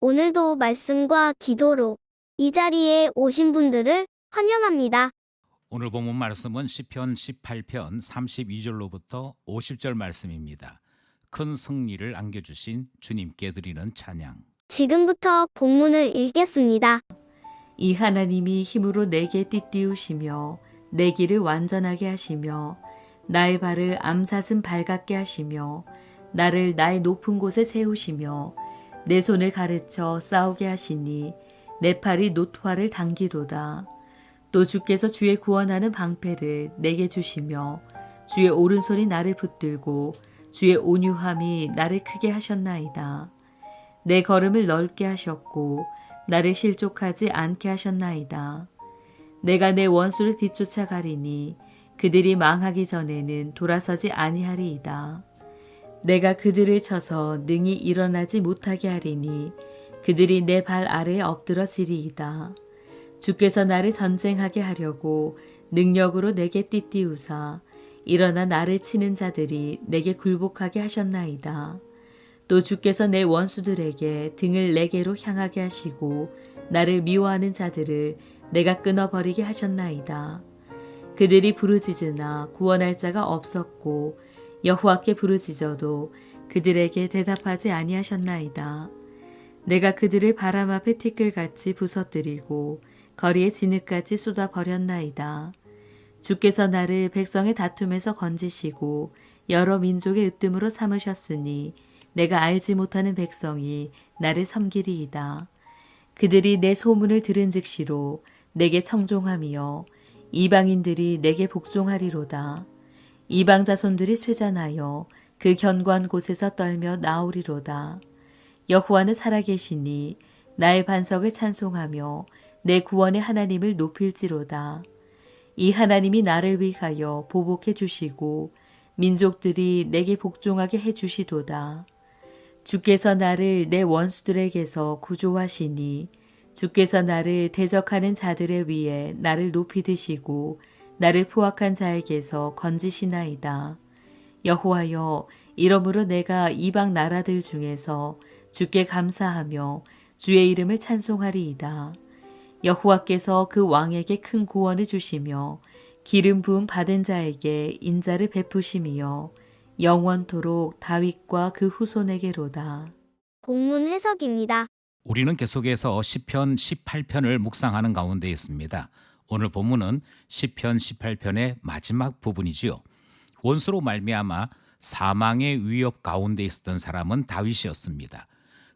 오늘도 말씀과 기도로 이 자리에 오신 분들을 환영합니다. 오늘 본문 말씀은 시편 18편 32절로부터 50절 말씀입니다. 큰 승리를 안겨주신 주님께 드리는 찬양. 지금부터 본문을 읽겠습니다. 이 하나님이 힘으로 내게 띠띠우시며 내 길을 완전하게 하시며 나의 발을 암사슴 발 같게 하시며 나를 나의 높은 곳에 세우시며 내 손을 가르쳐 싸우게 하시니 내 팔이 노토화를 당기도다. 또 주께서 주의 구원하는 방패를 내게 주시며 주의 오른손이 나를 붙들고 주의 온유함이 나를 크게 하셨나이다. 내 걸음을 넓게 하셨고 나를 실족하지 않게 하셨나이다. 내가 내 원수를 뒤쫓아 가리니 그들이 망하기 전에는 돌아서지 아니하리이다. 내가 그들을 쳐서 능히 일어나지 못하게 하리니 그들이 내 발 아래에 엎드러지리이다. 주께서 나를 전쟁하게 하려고 능력으로 내게 띠띠우사 일어나 나를 치는 자들이 내게 굴복하게 하셨나이다. 또 주께서 내 원수들에게 등을 내게로 향하게 하시고 나를 미워하는 자들을 내가 끊어버리게 하셨나이다. 그들이 부르짖으나 구원할 자가 없었고 여호와께 부르짖어도 그들에게 대답하지 아니하셨나이다. 내가 그들을 바람 앞에 티끌같이 부서뜨리고 거리에 진흙같이 쏟아버렸나이다. 주께서 나를 백성의 다툼에서 건지시고 여러 민족의 으뜸으로 삼으셨으니 내가 알지 못하는 백성이 나를 섬기리이다. 그들이 내 소문을 들은 즉시로 내게 청종하며 이방인들이 내게 복종하리로다. 이방 자손들이 쇠잔하여 그 견고한 곳에서 떨며 나오리로다. 여호와는 살아계시니 나의 반석을 찬송하며 내 구원의 하나님을 높일지로다. 이 하나님이 나를 위하여 보복해 주시고 민족들이 내게 복종하게 해 주시도다. 주께서 나를 내 원수들에게서 구조하시니 주께서 나를 대적하는 자들의 위에 나를 높이 드시고 나를 포악한 자에게서 건지시나이다. 여호와여, 이러므로 내가 이방 나라들 중에서 주께 감사하며 주의 이름을 찬송하리이다. 여호와께서 그 왕에게 큰 구원을 주시며 기름 부음 받은 자에게 인자를 베푸심이여 영원토록 다윗과 그 후손에게로다. 본문 해석입니다. 우리는 계속해서 시편 18편을 묵상하는 가운데 있습니다. 오늘 본문은 시편 18편의 마지막 부분이지요. 원수로 말미암아 사망의 위협 가운데 있었던 사람은 다윗이었습니다.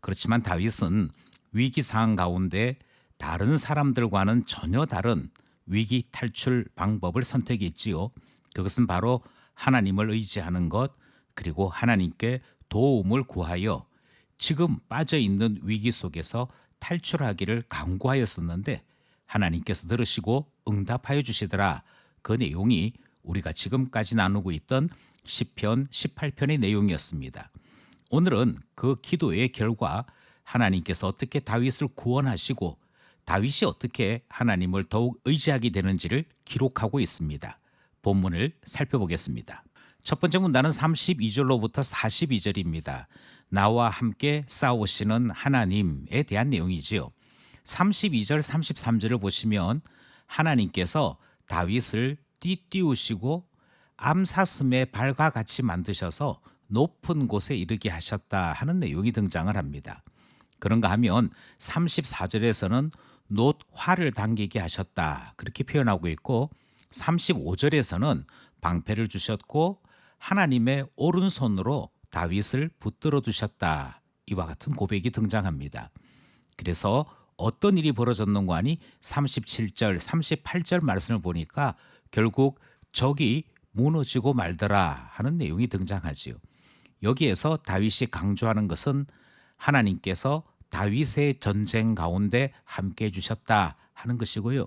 그렇지만 다윗은 위기 상황 가운데 다른 사람들과는 전혀 다른 위기 탈출 방법을 선택했지요. 그것은 바로 하나님을 의지하는 것, 그리고 하나님께 도움을 구하여 지금 빠져 있는 위기 속에서 탈출하기를 간구하였었는데 하나님께서 들으시고 응답하여 주시더라. 그 내용이 우리가 지금까지 나누고 있던 시편 18편의 내용이었습니다. 오늘은 그 기도의 결과 하나님께서 어떻게 다윗을 구원하시고 다윗이 어떻게 하나님을 더욱 의지하게 되는지를 기록하고 있습니다. 본문을 살펴보겠습니다. 첫 번째 문단은 32절로부터 42절입니다. 나와 함께 싸우시는 하나님에 대한 내용이지요. 32절, 33절을 보시면 하나님께서 다윗을 띠띠우시고 암사슴의 발과 같이 만드셔서 높은 곳에 이르게 하셨다 하는 내용이 등장을 합니다. 그런가 하면 34절에서는 놋화를 당기게 하셨다 그렇게 표현하고 있고 35절에서는 방패를 주셨고 하나님의 오른손으로 다윗을 붙들어 두셨다 이와 같은 고백이 등장합니다. 그래서 어떤 일이 벌어졌는가 하니 37절, 38절 말씀을 보니까 결국 적이 무너지고 말더라 하는 내용이 등장하지요. 여기에서 다윗이 강조하는 것은 하나님께서 다윗의 전쟁 가운데 함께 해주셨다 하는 것이고요.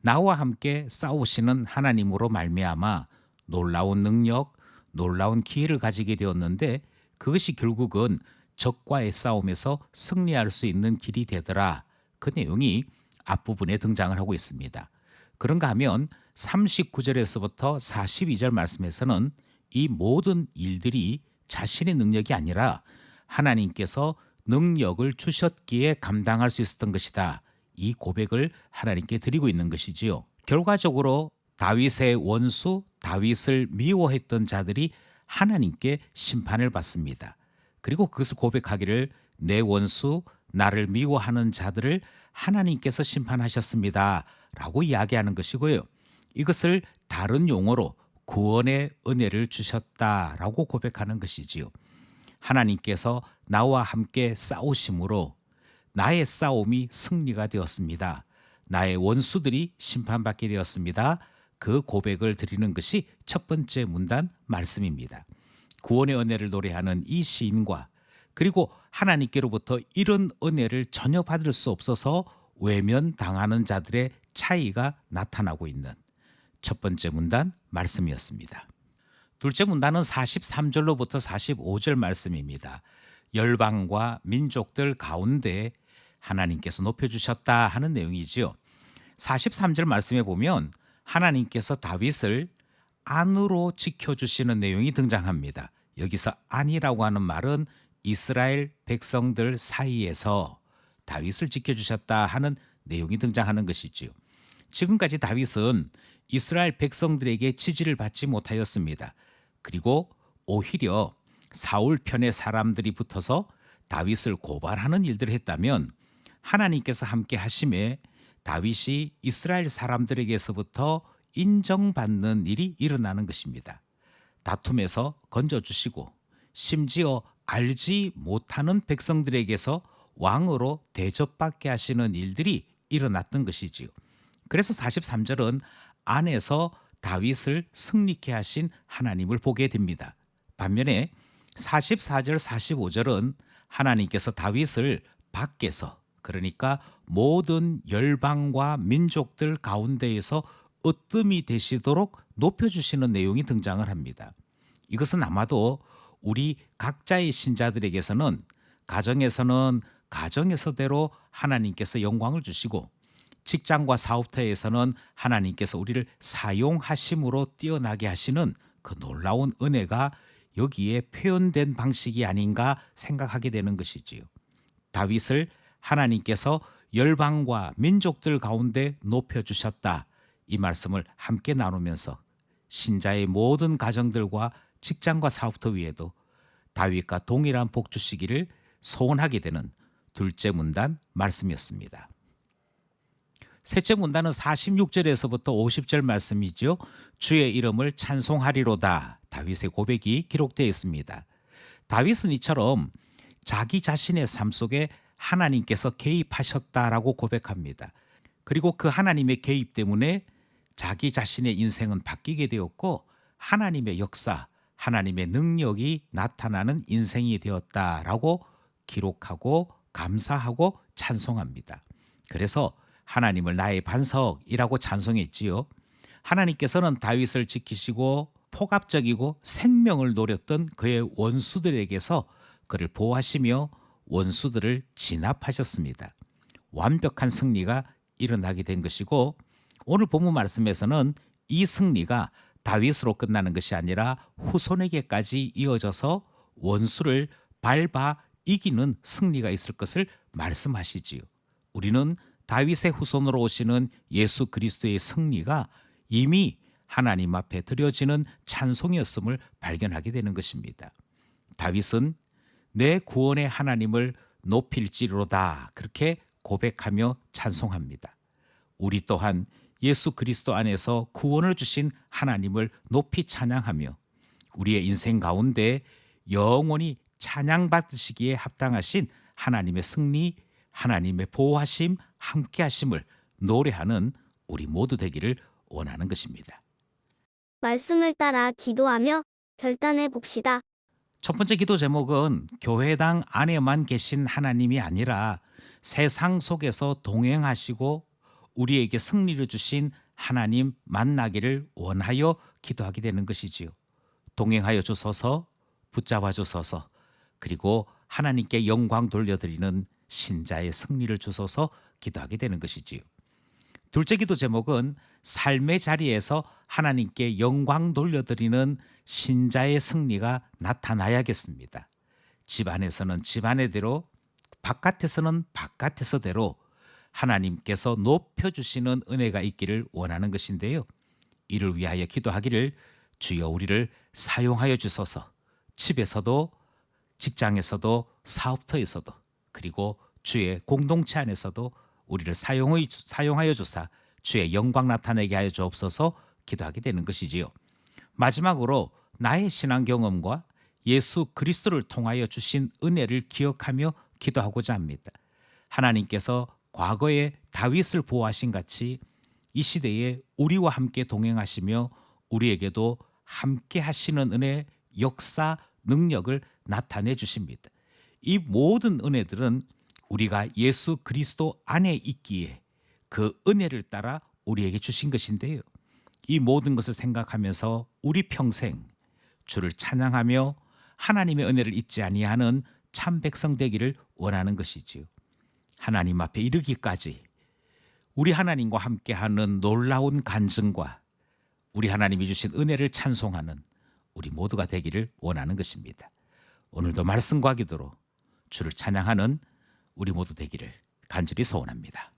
나와 함께 싸우시는 하나님으로 말미암아 놀라운 능력, 놀라운 기회를 가지게 되었는데 그것이 결국은 적과의 싸움에서 승리할 수 있는 길이 되더라. 그 내용이 앞부분에 등장을 하고 있습니다. 그런가 하면 39절에서부터 42절 말씀에서는 이 모든 일들이 자신의 능력이 아니라 하나님께서 능력을 주셨기에 감당할 수 있었던 것이다. 이 고백을 하나님께 드리고 있는 것이지요. 결과적으로 다윗의 원수, 다윗을 미워했던 자들이 하나님께 심판을 받습니다. 그리고 그것을 고백하기를 내 원수, 나를 미워하는 자들을 하나님께서 심판하셨습니다. 라고 이야기하는 것이고요. 이것을 다른 용어로 구원의 은혜를 주셨다라고 고백하는 것이지요. 하나님께서 나와 함께 싸우심으로 나의 싸움이 승리가 되었습니다. 나의 원수들이 심판받게 되었습니다. 그 고백을 드리는 것이 첫 번째 문단 말씀입니다. 구원의 은혜를 노래하는 이 시인과 그리고 하나님께로부터 이런 은혜를 전혀 받을 수 없어서 외면당하는 자들의 차이가 나타나고 있는 첫 번째 문단 말씀이었습니다. 둘째 문단은 43절로부터 45절 말씀입니다. 열방과 민족들 가운데 하나님께서 높여주셨다 하는 내용이지요. 43절 말씀에 보면 하나님께서 다윗을 안으로 지켜주시는 내용이 등장합니다. 여기서 안이라고 하는 말은 이스라엘 백성들 사이에서 다윗을 지켜주셨다 하는 내용이 등장하는 것이지요. 지금까지 다윗은 이스라엘 백성들에게 지지를 받지 못하였습니다. 그리고 오히려 사울 편의 사람들이 붙어서 다윗을 고발하는 일들을 했다면 하나님께서 함께 하심에 다윗이 이스라엘 사람들에게서부터 인정받는 일이 일어나는 것입니다. 다툼에서 건져주시고 심지어 알지 못하는 백성들에게서 왕으로 대접받게 하시는 일들이 일어났던 것이지요. 그래서 43절은 안에서 다윗을 승리케 하신 하나님을 보게 됩니다. 반면에 44절, 45절은 하나님께서 다윗을 밖에서 그러니까 모든 열방과 민족들 가운데에서 으뜸이 되시도록 높여주시는 내용이 등장을 합니다. 이것은 아마도 우리 각자의 신자들에게서는 가정에서는 가정에서대로 하나님께서 영광을 주시고 직장과 사업터에서는 하나님께서 우리를 사용하심으로 뛰어나게 하시는 그 놀라운 은혜가 여기에 표현된 방식이 아닌가 생각하게 되는 것이지요. 다윗을 하나님께서 열방과 민족들 가운데 높여주셨다. 이 말씀을 함께 나누면서 신자의 모든 가정들과 직장과 사업터 위에도 다윗과 동일한 복 주시기를 소원하게 되는 둘째 문단 말씀이었습니다. 셋째 문단은 46절에서부터 50절 말씀이죠. 주의 이름을 찬송하리로다. 다윗의 고백이 기록되어 있습니다. 다윗은 이처럼 자기 자신의 삶 속에 하나님께서 개입하셨다라고 고백합니다. 그리고 그 하나님의 개입 때문에 자기 자신의 인생은 바뀌게 되었고 하나님의 역사, 하나님의 능력이 나타나는 인생이 되었다라고 기록하고 감사하고 찬송합니다. 그래서 하나님을 나의 반석이라고 찬송했지요. 하나님께서는 다윗을 지키시고 폭압적이고 생명을 노렸던 그의 원수들에게서 그를 보호하시며 원수들을 진압하셨습니다. 완벽한 승리가 일어나게 된 것이고 오늘 본문 말씀에서는 이 승리가 다윗으로 끝나는 것이 아니라 후손에게까지 이어져서 원수를 밟아 이기는 승리가 있을 것을 말씀하시지요. 우리는 다윗의 후손으로 오시는 예수 그리스도의 승리가 이미 하나님 앞에 드려지는 찬송이었음을 발견하게 되는 것입니다. 다윗은 내 구원의 하나님을 높일지로다 그렇게 고백하며 찬송합니다. 우리 또한 예수 그리스도 안에서 구원을 주신 하나님을 높이 찬양하며 우리의 인생 가운데 영원히 찬양받으시기에 합당하신 하나님의 승리, 하나님의 보호하심, 함께하심을 노래하는 우리 모두 되기를 원하는 것입니다. 말씀을 따라 기도하며 결단해 봅시다. 첫 번째 기도 제목은 교회당 안에만 계신 하나님이 아니라 세상 속에서 동행하시고 우리에게 승리를 주신 하나님 만나기를 원하여 기도하게 되는 것이지요. 동행하여 주소서, 붙잡아 주소서, 그리고 하나님께 영광 돌려드리는 신자의 승리를 주소서 기도하게 되는 것이지요. 둘째 기도 제목은 삶의 자리에서 하나님께 영광 돌려드리는 신자의 승리가 나타나야겠습니다. 집안에서는 집안의대로, 바깥에서는 바깥에서대로 하나님께서 높여주시는 은혜가 있기를 원하는 것인데요. 이를 위하여 기도하기를 주여 우리를 사용하여 주소서. 집에서도 직장에서도 사업터에서도 그리고 주의 공동체 안에서도 우리를 사용하여 주사 주의 영광 나타내게 하여 주옵소서 기도하게 되는 것이지요. 마지막으로 나의 신앙 경험과 예수 그리스도를 통하여 주신 은혜를 기억하며 기도하고자 합니다. 하나님께서 과거에 다윗을 보호하신 같이 이 시대에 우리와 함께 동행하시며 우리에게도 함께 하시는 은혜, 역사, 능력을 나타내 주십니다. 이 모든 은혜들은 우리가 예수 그리스도 안에 있기에 그 은혜를 따라 우리에게 주신 것인데요. 이 모든 것을 생각하면서 우리 평생 주를 찬양하며 하나님의 은혜를 잊지 아니하는 참 백성 되기를 원하는 것이지요. 하나님 앞에 이르기까지 우리 하나님과 함께하는 놀라운 간증과 우리 하나님이 주신 은혜를 찬송하는 우리 모두가 되기를 원하는 것입니다. 오늘도 말씀과 기도로 주를 찬양하는 우리 모두 되기를 간절히 소원합니다.